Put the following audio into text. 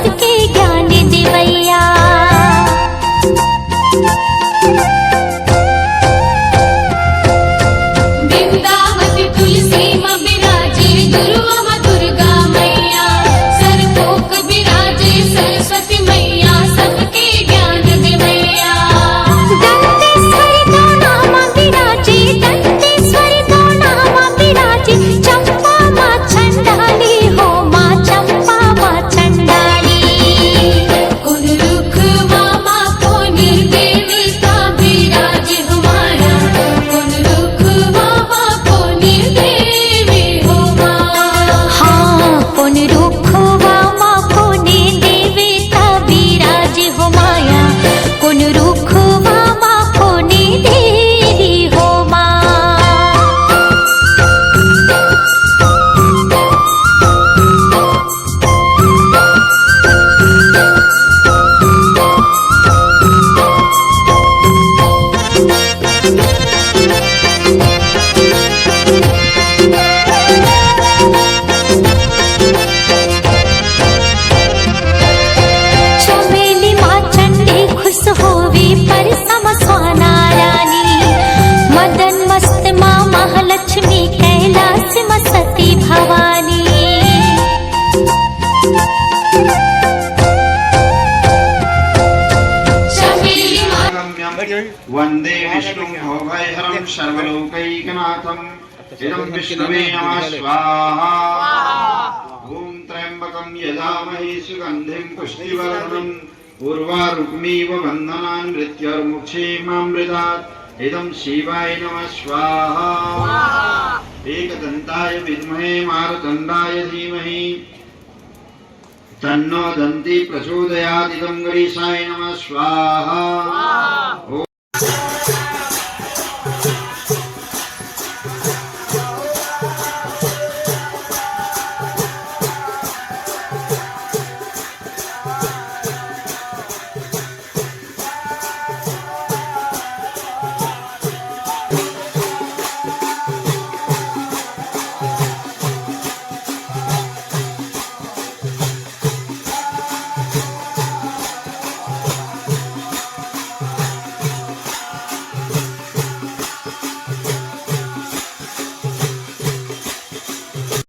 सबके ज्ञान देवैया। वृंदावती तुलसी माँ बिराजे दुर्वा माँ दुर्गा मैया, सरकोक बिराजे सरस्वती मैया, सबके ज्ञान देवैया। दंतेश्वरी गौड़ा माँ बिराजे, दंतेश्वरी गौड़ा माँ बिराजे, चंपा माँ चंडाली हो माँ चंपा माँ चंडाली। कुल रुख मामा कौन देवता बिराजे हमारा, कुल रुख मामा कौन देवी हो माँ। हाँ कौन रुखवा माँ कौन देवता बिराजे हो माया, कौन रुखवा माँ कौन देवी हो माँ। चमेली माँ चंडी खुश होवी पर समस्वाना रानी, मदन मस्त माँ महालक्ष्मी कैलाश माँ सती भवानी। चमेली माँ वंदे विष्णुं भवभयहरं सर्वलोकैकनाथम् इदं विष्णुवे नमः स्वाहा। ॐ त्र्यम्बकं यजामहे सुगन्धिं पुष्टिवर्धनम् उर्वारुकमिव बन्धनान् मृत्युर्मुक्षेमामृतात् इदं शिवाय नमः स्वाहा। एकदन्ताय विद्महे मारुतण्डाय धीमहि तन्नो दन्ती प्रचोदयात् इदं गणेशाय नमः स्वाहा।